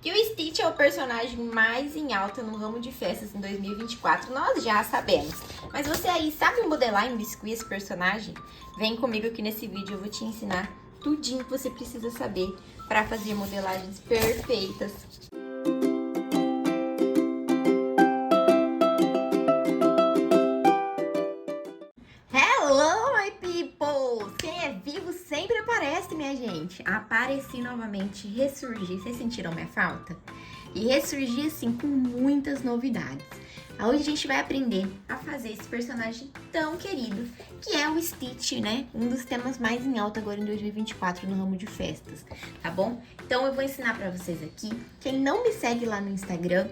Que o Stitch é o personagem mais em alta no ramo de festas em 2024, nós já sabemos. Mas você aí sabe modelar em biscuit esse personagem? Vem comigo que nesse vídeo eu vou te ensinar tudinho que você precisa saber para fazer modelagens perfeitas. Hello, my people! Quem é vivo sempre aparece, minha gente. Apareci novamente, ressurgi. Vocês sentiram minha falta? E ressurgi, assim, com muitas novidades. Hoje a gente vai aprender a fazer esse personagem tão querido, que é o Stitch, né? Um dos temas mais em alta agora em 2024 no ramo de festas, tá bom? Então eu vou ensinar pra vocês aqui. Quem não me segue lá no Instagram,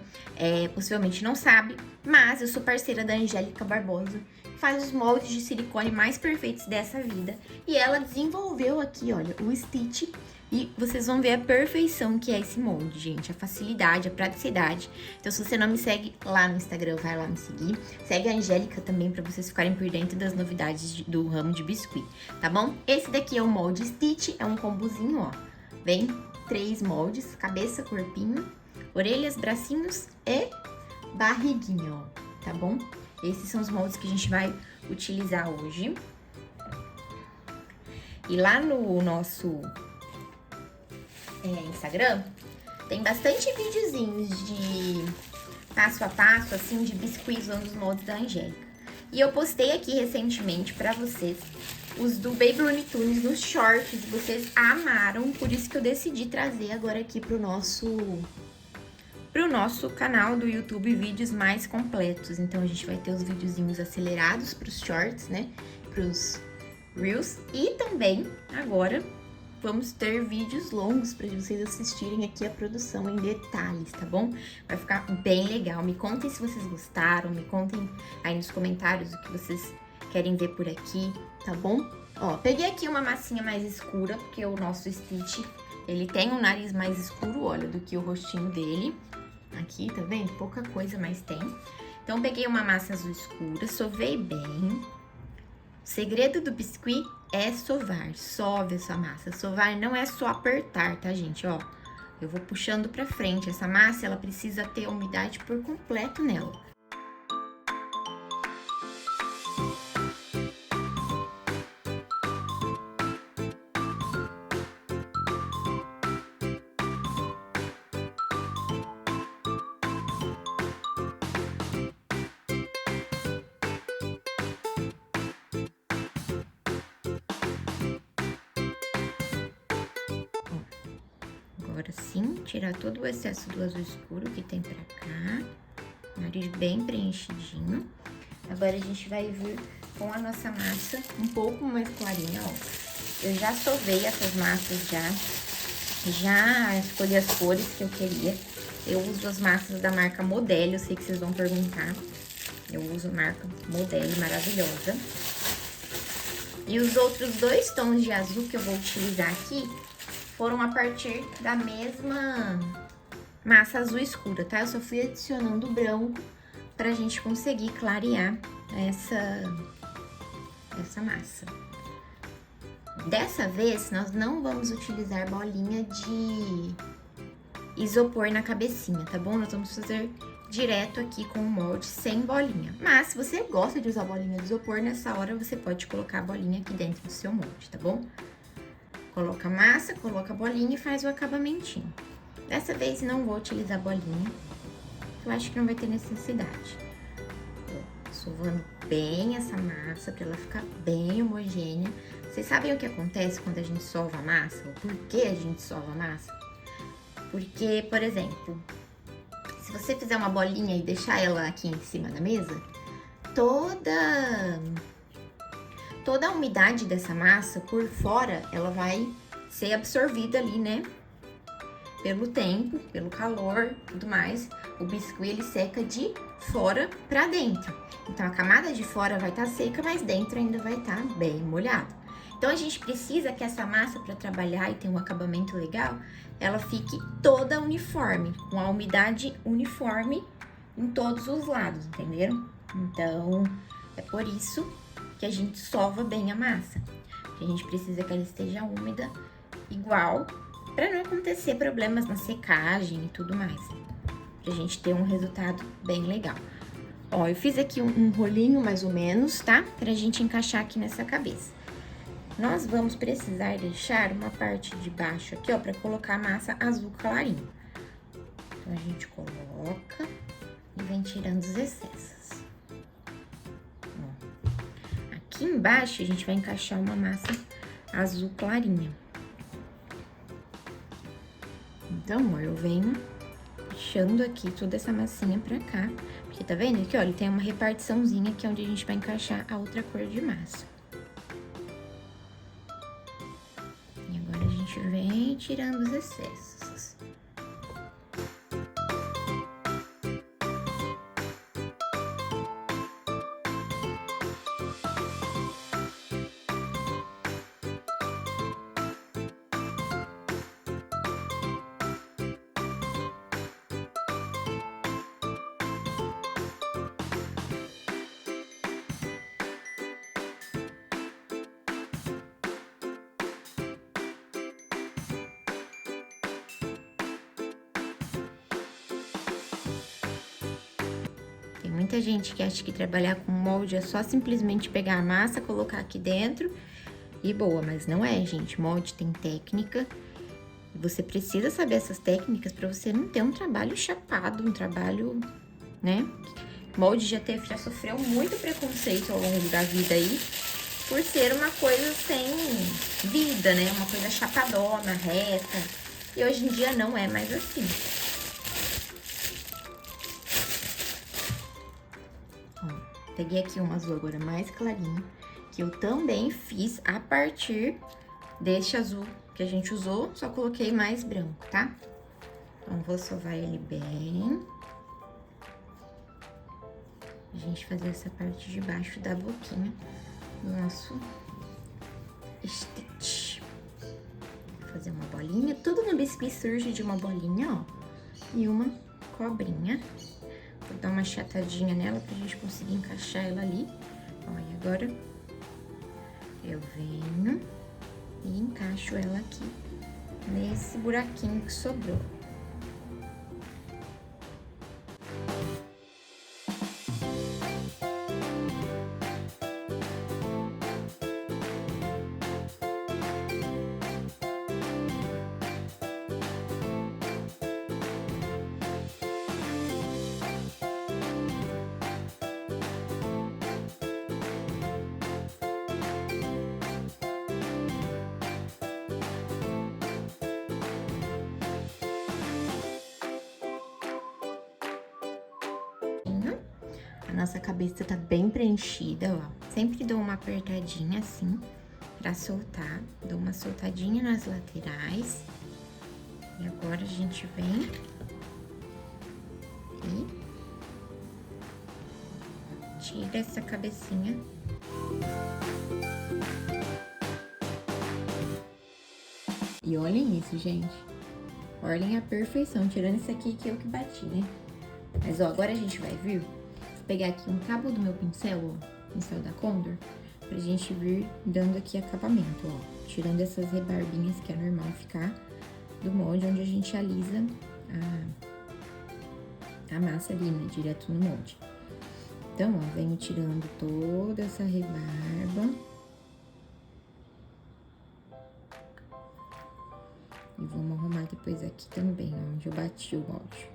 possivelmente não sabe, mas eu sou parceira da Angélica Barbosa, que faz os moldes de silicone mais perfeitos dessa vida. E ela desenvolveu aqui, olha, o Stitch. E vocês vão ver a perfeição que é esse molde, gente. A facilidade, a praticidade. Então, se você não me segue lá no Instagram, vai lá me seguir. Segue a Angélica também, pra vocês ficarem por dentro das novidades do ramo de biscuit, tá bom? Esse daqui é o molde Stitch, é um combozinho, ó. Vem 3 moldes, cabeça, corpinho, orelhas, bracinhos e barriguinha, ó, tá bom? Esses são os moldes que a gente vai utilizar hoje. E lá no nosso Instagram, tem bastante videozinhos de passo a passo, assim, de biscuits usando os moldes da Angélica. E eu postei aqui recentemente pra vocês os do Baby Looney Tunes nos shorts, vocês amaram, por isso que eu decidi trazer agora aqui pro nosso canal do YouTube vídeos mais completos. Então a gente vai ter os videozinhos acelerados pros shorts, né, pros Reels, e também agora vamos ter vídeos longos para vocês assistirem aqui a produção em detalhes, tá bom? Vai ficar bem legal. Me contem se vocês gostaram, me contem aí nos comentários o que vocês querem ver por aqui, tá bom? Ó, peguei aqui uma massinha mais escura, porque o nosso Stitch, ele tem um nariz mais escuro, olha, do que o rostinho dele. Aqui, tá vendo? Pouca coisa, mas tem. Então, peguei uma massa azul escura, sovei bem. O segredo do biscuit é sovar, sove essa massa. Sovar não é só apertar, tá, gente? Ó, eu vou puxando pra frente. Essa massa, ela precisa ter a umidade por completo nela. Agora sim, tirar todo o excesso do azul escuro que tem pra cá. Nariz bem preenchidinho. Agora a gente vai vir com a nossa massa um pouco mais clarinha, ó. Eu já sovei essas massas já escolhi as cores que eu queria. Eu uso as massas da marca Modelo, eu sei que vocês vão perguntar. Eu uso a marca Modelo, maravilhosa. E os outros 2 tons de azul que eu vou utilizar aqui foram a partir da mesma massa azul escura, tá? Eu só fui adicionando o branco pra gente conseguir clarear essa massa. Dessa vez, nós não vamos utilizar bolinha de isopor na cabecinha, tá bom? Nós vamos fazer direto aqui com o molde sem bolinha. Mas, se você gosta de usar bolinha de isopor, nessa hora você pode colocar a bolinha aqui dentro do seu molde, tá bom? Coloca a massa, coloca a bolinha e faz o acabamentinho. Dessa vez não vou utilizar bolinha, eu acho que não vai ter necessidade. Sovando bem essa massa pra ela ficar bem homogênea. Vocês sabem o que acontece quando a gente sova a massa? Ou por que a gente sova a massa? Porque, por exemplo, se você fizer uma bolinha e deixar ela aqui em cima da mesa, toda a umidade dessa massa por fora, ela vai ser absorvida ali, né? Pelo tempo, pelo calor, tudo mais. O biscuit, ele seca de fora pra dentro. Então, a camada de fora vai estar seca, mas dentro ainda vai estar bem molhado. Então, a gente precisa que essa massa, para trabalhar e ter um acabamento legal, ela fique toda uniforme, com a umidade uniforme em todos os lados, entenderam? Então, é por isso que a gente sova bem a massa. Que a gente precisa que ela esteja úmida igual para não acontecer problemas na secagem e tudo mais. Pra gente ter um resultado bem legal. Ó, eu fiz aqui um rolinho mais ou menos, tá? Pra gente encaixar aqui nessa cabeça. Nós vamos precisar deixar uma parte de baixo aqui, ó, pra colocar a massa azul clarinho. Então, a gente coloca e vem tirando os excessos. Ó. Aqui embaixo, a gente vai encaixar uma massa azul clarinha. Então, ó, eu venho puxando aqui toda essa massinha pra cá. Porque tá vendo aqui, ó, ele tem uma repartiçãozinha aqui onde a gente vai encaixar a outra cor de massa. E agora a gente vem tirando os excessos. Tem muita gente que acha que trabalhar com molde é só simplesmente pegar a massa, colocar aqui dentro e boa, mas não é, gente. Molde tem técnica. Você precisa saber essas técnicas para você não ter um trabalho chapado, um trabalho, né? Molde já sofreu muito preconceito ao longo da vida aí, por ser uma coisa sem vida, né? Uma coisa chapadona, reta. E hoje em dia não é mais assim. Ó, peguei aqui um azul agora mais clarinho, que eu também fiz a partir deste azul que a gente usou, só coloquei mais branco, tá? Então, vou sovar ele bem. A gente fazer essa parte de baixo da boquinha do nosso Stitch. Vou fazer uma bolinha, tudo no biscuit surge de uma bolinha, ó. E uma cobrinha. Vou dar uma achatadinha nela pra gente conseguir encaixar ela ali. Ó, e agora eu venho e encaixo ela aqui nesse buraquinho que sobrou. A nossa cabeça tá bem preenchida, ó. Sempre dou uma apertadinha assim pra soltar. Dou uma soltadinha nas laterais. E agora a gente vem e tira essa cabecinha. E olhem isso, gente. Olhem a perfeição. Tirando isso aqui que eu que bati, né? Mas, ó, agora a gente vai vir pegar aqui um cabo do meu pincel, ó, pincel da Condor, pra gente vir dando aqui acabamento, ó. Tirando essas rebarbinhas que é normal ficar do molde onde a gente alisa a massa ali, né, direto no molde. Então, ó, venho tirando toda essa rebarba. E vamos arrumar depois aqui também, onde eu bati o molde.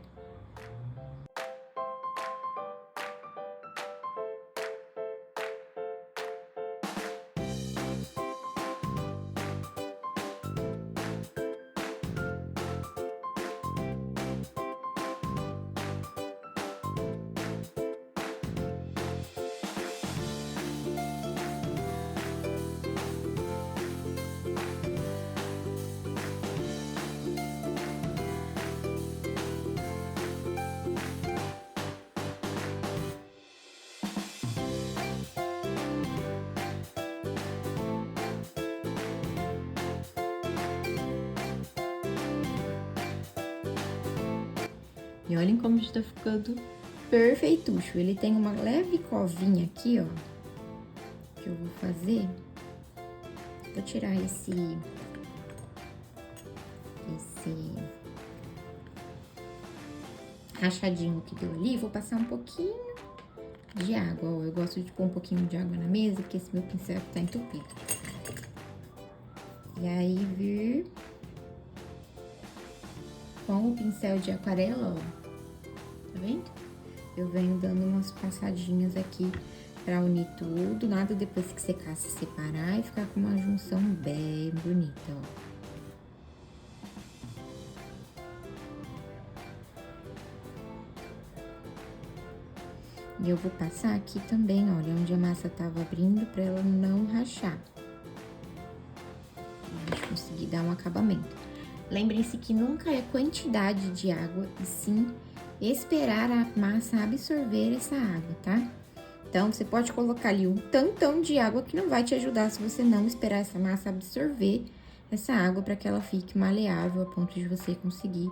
E olhem como está ficando perfeitucho. Ele tem uma leve covinha aqui, ó, que eu vou fazer. Vou tirar esse rachadinho que deu ali, vou passar um pouquinho de água. Ó, eu gosto de pôr um pouquinho de água na mesa, porque esse meu pincel tá entupido. E aí, vir com o pincel de aquarela, ó, tá vendo? Eu venho dando umas passadinhas aqui pra unir tudo, nada depois que secar se separar e ficar com uma junção bem bonita, ó. E eu vou passar aqui também, olha, onde a massa tava abrindo pra ela não rachar. Pra gente conseguir dar um acabamento. Lembrem-se que nunca é quantidade de água, e sim esperar a massa absorver essa água, tá? Então, você pode colocar ali um tantão de água que não vai te ajudar se você não esperar essa massa absorver essa água para que ela fique maleável a ponto de você conseguir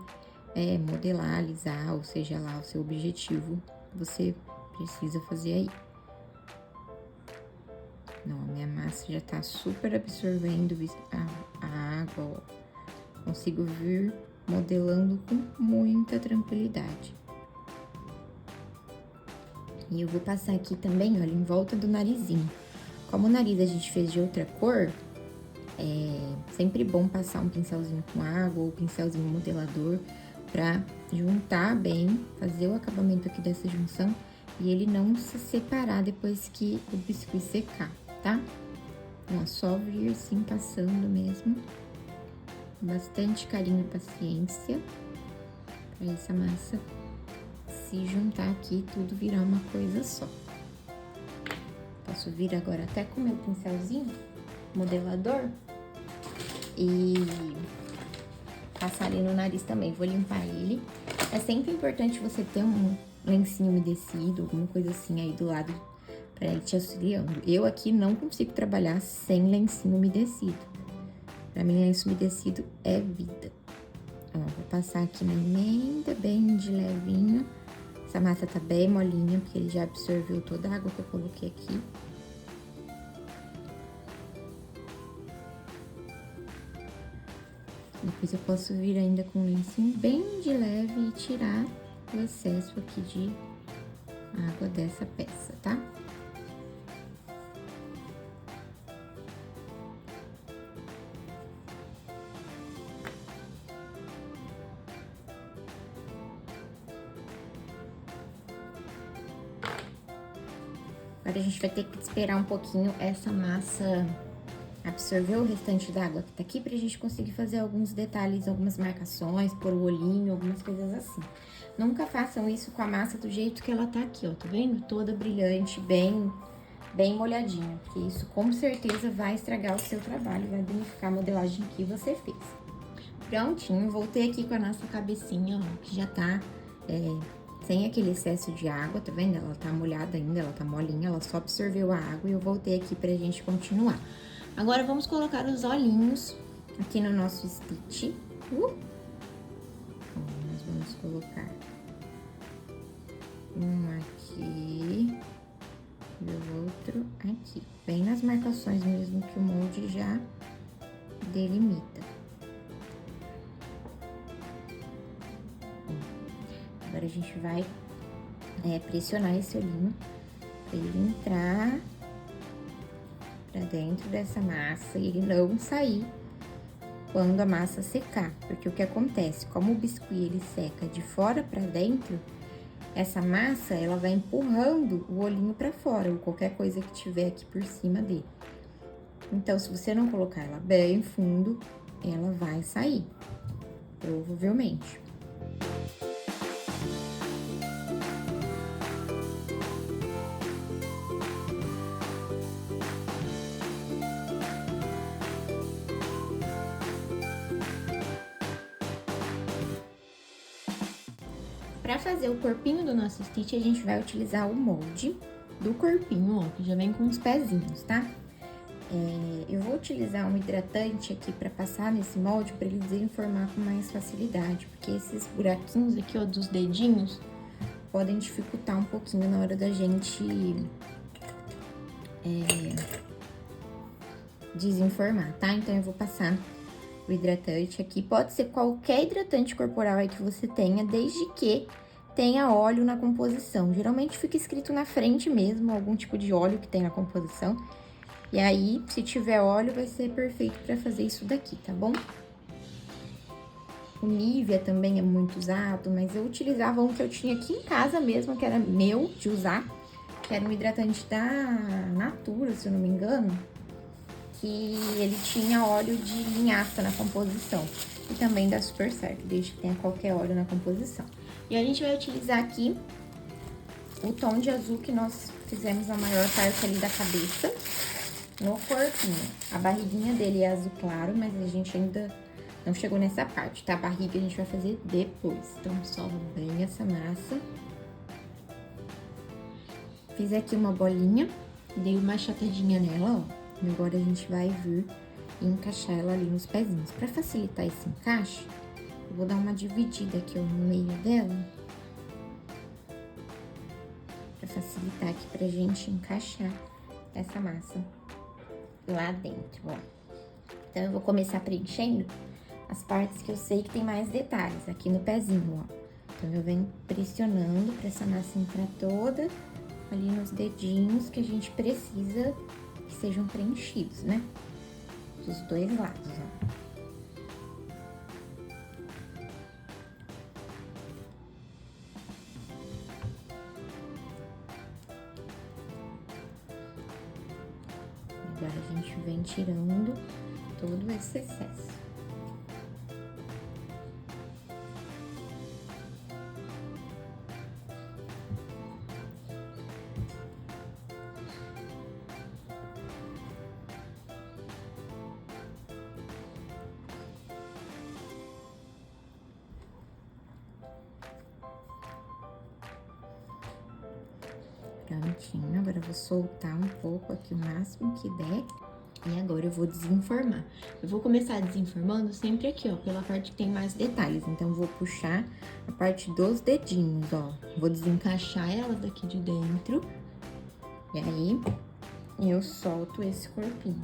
modelar, alisar, ou seja lá o seu objetivo que você precisa fazer aí. Não, a minha massa já tá super absorvendo a água, ó. Consigo vir modelando com muita tranquilidade. E eu vou passar aqui também, olha, em volta do narizinho. Como o nariz a gente fez de outra cor, é sempre bom passar um pincelzinho com água ou pincelzinho modelador pra juntar bem, fazer o acabamento aqui dessa junção e ele não se separar depois que o biscuit secar, tá? Então, é só vir assim, passando mesmo. Bastante carinho e paciência pra essa massa se juntar aqui e tudo virar uma coisa só. Posso vir agora até com o meu pincelzinho modelador e passar ali no nariz também. Vou limpar ele. É sempre importante você ter um lencinho umedecido, alguma coisa assim aí do lado pra ele te auxiliando. Eu aqui não consigo trabalhar sem lencinho umedecido. Pra mim, lenço umedecido é vida. Ó, vou passar aqui na emenda, bem de levinho. Essa massa tá bem molinha, porque ele já absorveu toda a água que eu coloquei aqui. Depois eu posso vir ainda com um lencinho bem de leve e tirar o excesso aqui de água dessa peça, tá? Agora, a gente vai ter que esperar um pouquinho essa massa absorver o restante da água que tá aqui pra gente conseguir fazer alguns detalhes, algumas marcações, pôr o olhinho, algumas coisas assim. Nunca façam isso com a massa do jeito que ela tá aqui, ó, tá vendo? Toda brilhante, bem molhadinha, porque isso com certeza vai estragar o seu trabalho, vai danificar a modelagem que você fez. Prontinho, voltei aqui com a nossa cabecinha, ó, que já tá sem aquele excesso de água, tá vendo? Ela tá molhada ainda, ela tá molinha, ela só absorveu a água e eu voltei aqui pra gente continuar. Agora, vamos colocar os olhinhos aqui no nosso stitch. Nós vamos colocar um aqui e o outro aqui. Bem nas marcações mesmo que o molde já delimita. Agora, a gente vai pressionar esse olhinho pra ele entrar pra dentro dessa massa e ele não sair quando a massa secar. Porque o que acontece, como o biscuit ele seca de fora pra dentro, essa massa ela vai empurrando o olhinho pra fora, ou qualquer coisa que tiver aqui por cima dele. Então, se você não colocar ela bem fundo, ela vai sair, provavelmente. Para fazer o corpinho do nosso stitch, a gente vai utilizar o molde do corpinho, ó, que já vem com os pezinhos, tá? Eu vou utilizar um hidratante aqui para passar nesse molde para ele desenformar com mais facilidade, porque esses buraquinhos aqui, ó, dos dedinhos, podem dificultar um pouquinho na hora da gente desenformar, tá? Então, eu vou passar o hidratante aqui. Pode ser qualquer hidratante corporal aí que você tenha, desde que tenha óleo na composição. Geralmente fica escrito na frente mesmo, algum tipo de óleo que tem na composição. E aí, se tiver óleo, vai ser perfeito pra fazer isso daqui, tá bom? O Nivea também é muito usado, mas eu utilizava um que eu tinha aqui em casa mesmo, que era meu de usar, que era um hidratante da Natura, se eu não me engano, que ele tinha óleo de linhaça na composição. E também dá super certo, desde que tenha qualquer óleo na composição. E a gente vai utilizar aqui o tom de azul que nós fizemos a maior parte ali da cabeça no corpinho. A barriguinha dele é azul claro, mas a gente ainda não chegou nessa parte, tá? A barriga a gente vai fazer depois. Então, sova bem essa massa. Fiz aqui uma bolinha, dei uma achatadinha nela, ó. E agora a gente vai vir e encaixar ela ali nos pezinhos. Pra facilitar esse encaixe, eu vou dar uma dividida aqui, ó, no meio dela. Pra facilitar aqui pra gente encaixar essa massa lá dentro, ó. Então, eu vou começar preenchendo as partes que eu sei que tem mais detalhes, aqui no pezinho, ó. Então, eu venho pressionando pra essa massa entrar toda ali nos dedinhos que a gente precisa que sejam preenchidos, né? Dos dois lados, ó. Agora a gente vem tirando todo esse excesso. Prontinho, agora eu vou soltar um pouco aqui, o máximo que der. E agora eu vou desenformar. Eu vou começar desenformando sempre aqui, ó, pela parte que tem mais detalhes. Então, eu vou puxar a parte dos dedinhos, ó. Vou desencaixar ela daqui de dentro. E aí, eu solto esse corpinho,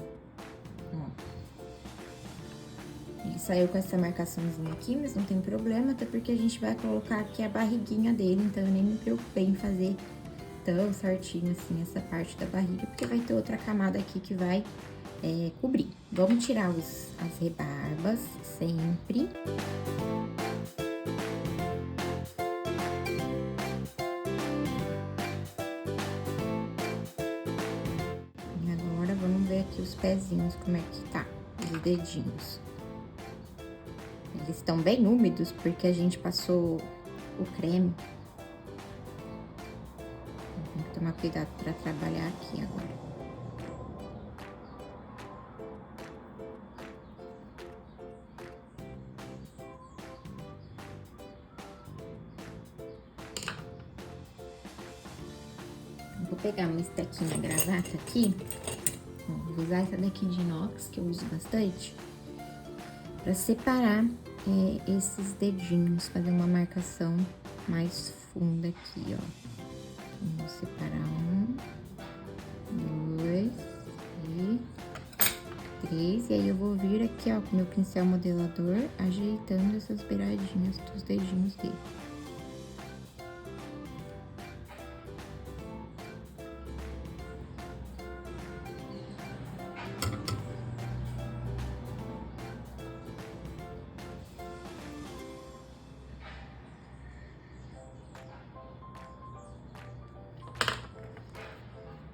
ó. Ele saiu com essa marcaçãozinha aqui, mas não tem problema, até porque a gente vai colocar aqui a barriguinha dele. Então, eu nem me preocupei em fazer tão certinho assim essa parte da barriga, porque vai ter outra camada aqui que vai cobrir. Vamos tirar as rebarbas sempre. E agora vamos ver aqui os pezinhos, como é que tá, os dedinhos. Eles estão bem úmidos porque a gente passou o creme. Tem que tomar cuidado para trabalhar aqui agora. Vou pegar uma estequinha gravata aqui. Vou usar essa daqui de inox, que eu uso bastante, para separar esses dedinhos, fazer uma marcação mais funda aqui, ó. Vamos separar 1, 2 e 3. E aí, eu vou vir aqui, ó, com meu pincel modelador, ajeitando essas beiradinhas dos dedinhos dele.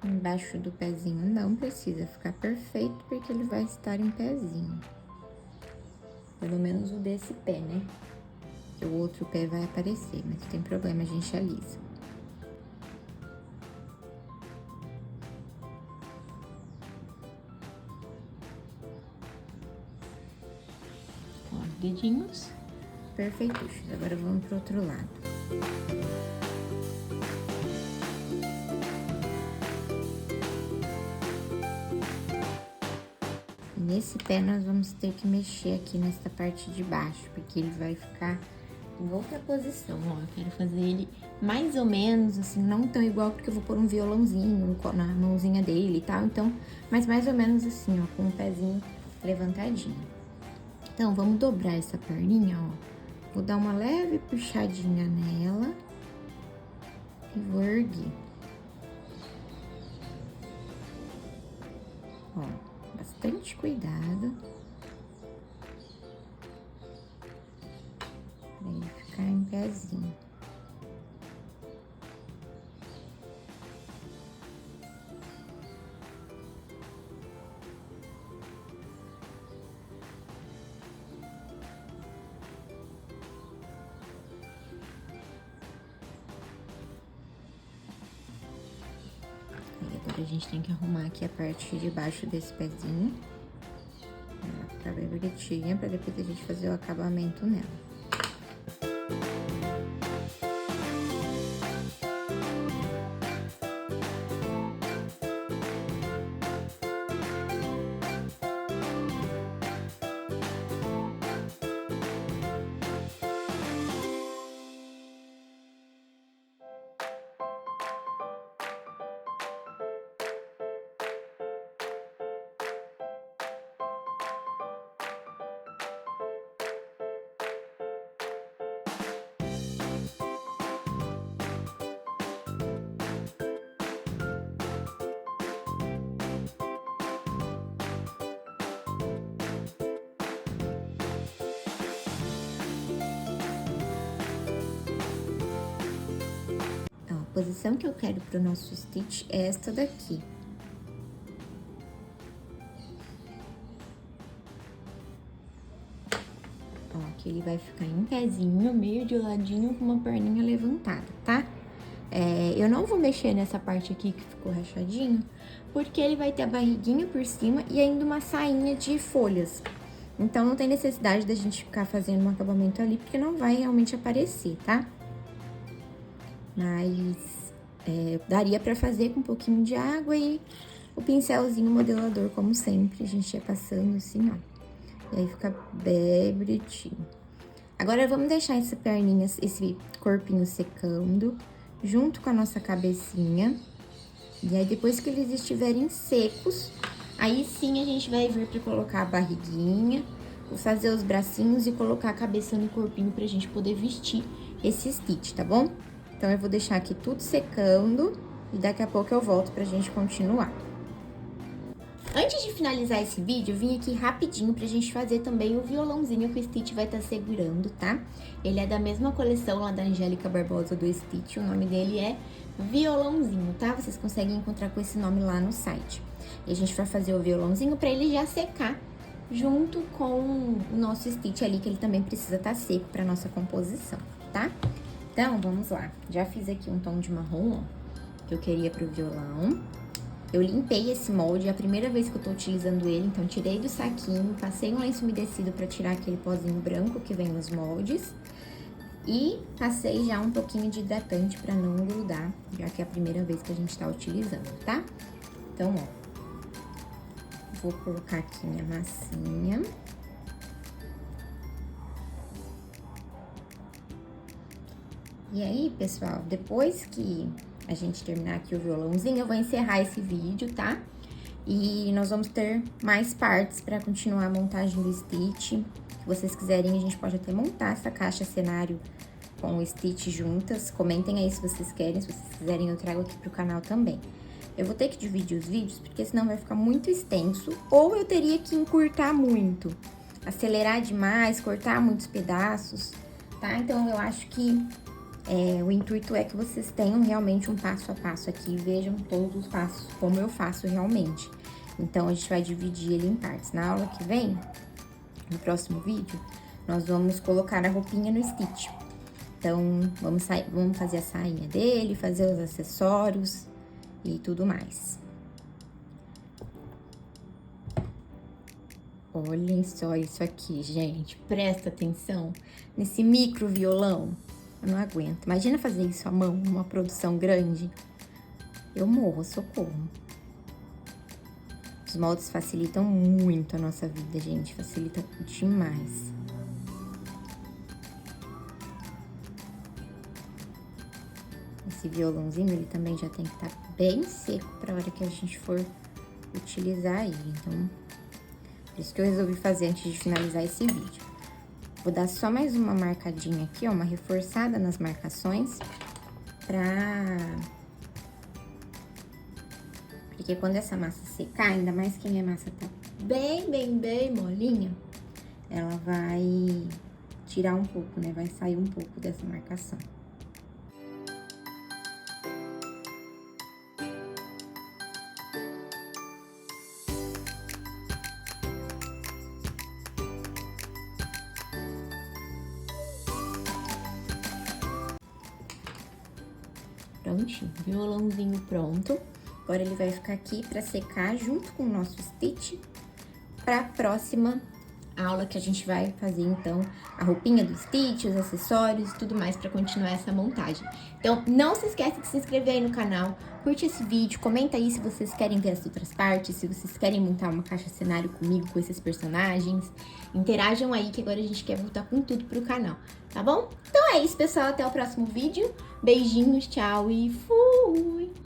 Embaixo do pezinho não precisa ficar perfeito, porque ele vai estar em pezinho. Pelo menos o desse pé, né? Que o outro pé vai aparecer, mas não tem problema, a gente alisa. Ó, os dedinhos perfeitos. Agora vamos pro outro lado. Nesse pé, nós vamos ter que mexer aqui nessa parte de baixo, porque ele vai ficar em outra posição, ó. Eu quero fazer ele mais ou menos, assim, não tão igual, porque eu vou pôr um violãozinho na mãozinha dele e tal. Então, mas mais ou menos assim, ó, com o pezinho levantadinho. Então, vamos dobrar essa perninha, ó. Vou dar uma leve puxadinha nela e vou erguer. Ó, bastante cuidado pra ele ficar em pezinho. Agora a gente tem que arrumar aqui a parte de baixo desse pezinho. Ela ficar bem bonitinha, pra depois a gente fazer o acabamento nela. A posição que eu quero pro nosso stitch é esta daqui. Ó, aqui ele vai ficar em pezinho, meio de ladinho, com uma perninha levantada, tá? Eu não vou mexer nessa parte aqui que ficou rachadinho, porque ele vai ter a barriguinha por cima e ainda uma sainha de folhas. Então, não tem necessidade da gente ficar fazendo um acabamento ali, porque não vai realmente aparecer, tá? Mas daria pra fazer com um pouquinho de água e o pincelzinho modelador, como sempre. A gente ia passando assim, ó. E aí fica bem bonitinho. Agora, vamos deixar essa perninha, esse corpinho secando, junto com a nossa cabecinha. E aí, depois que eles estiverem secos, aí sim a gente vai vir pra colocar a barriguinha, fazer os bracinhos e colocar a cabeça no corpinho pra gente poder vestir esse stitch, tá bom? Então, eu vou deixar aqui tudo secando e daqui a pouco eu volto pra gente continuar. Antes de finalizar esse vídeo, eu vim aqui rapidinho pra gente fazer também o violãozinho que o Stitch vai estar segurando, tá? Ele é da mesma coleção lá da Angélica Barbosa do Stitch, o nome dele é Violãozinho, tá? Vocês conseguem encontrar com esse nome lá no site. E a gente vai fazer o violãozinho pra ele já secar junto com o nosso Stitch ali, que ele também precisa estar seco pra nossa composição, tá? Então, vamos lá. Já fiz aqui um tom de marrom, ó, que eu queria pro violão. Eu limpei esse molde, é a primeira vez que eu tô utilizando ele, então tirei do saquinho, passei um lenço umedecido pra tirar aquele pozinho branco que vem nos moldes. E passei já um pouquinho de hidratante pra não grudar, já que é a primeira vez que a gente tá utilizando, tá? Então, ó, vou colocar aqui minha massinha. E aí, pessoal, depois que a gente terminar aqui o violãozinho, eu vou encerrar esse vídeo, tá? E nós vamos ter mais partes pra continuar a montagem do Stitch. Se vocês quiserem, a gente pode até montar essa caixa cenário com o Stitch juntas. Comentem aí se vocês querem, se vocês quiserem eu trago aqui pro canal também. Eu vou ter que dividir os vídeos, porque senão vai ficar muito extenso, ou eu teria que encurtar muito, acelerar demais, cortar muitos pedaços, tá? Então, eu acho que o intuito é que vocês tenham realmente um passo a passo aqui e vejam todos os passos como eu faço realmente. Então, a gente vai dividir ele em partes. Na aula que vem, no próximo vídeo, nós vamos colocar a roupinha no Stitch. Então, vamos fazer a sainha dele, fazer os acessórios e tudo mais. Olhem só isso aqui, gente. Presta atenção nesse micro violão. Eu não aguento. Imagina fazer isso à mão, numa produção grande. Eu morro, socorro. Os moldes facilitam muito a nossa vida, gente. Facilitam demais. Esse violãozinho, ele também já tem que estar bem seco pra hora que a gente for utilizar ele. Então, Por isso que eu resolvi fazer antes de finalizar esse vídeo. Vou dar só mais uma marcadinha aqui, ó, uma reforçada nas marcações, porque quando essa massa secar, ainda mais que minha massa tá bem molinha, ela vai tirar um pouco, né? Vai sair um pouco dessa marcação. Prontinho, violãozinho pronto. Agora ele vai ficar aqui pra secar junto com o nosso stitch pra próxima aula que a gente vai fazer, então, a roupinha do Stitch, os acessórios e tudo mais pra continuar essa montagem. Então, não se esqueça de se inscrever aí no canal, curte esse vídeo, comenta aí se vocês querem ver as outras partes, se vocês querem montar uma caixa cenário comigo, com esses personagens. Interajam aí que agora a gente quer voltar com tudo pro canal, tá bom? Então é isso, pessoal, até o próximo vídeo. Beijinhos, tchau e fui!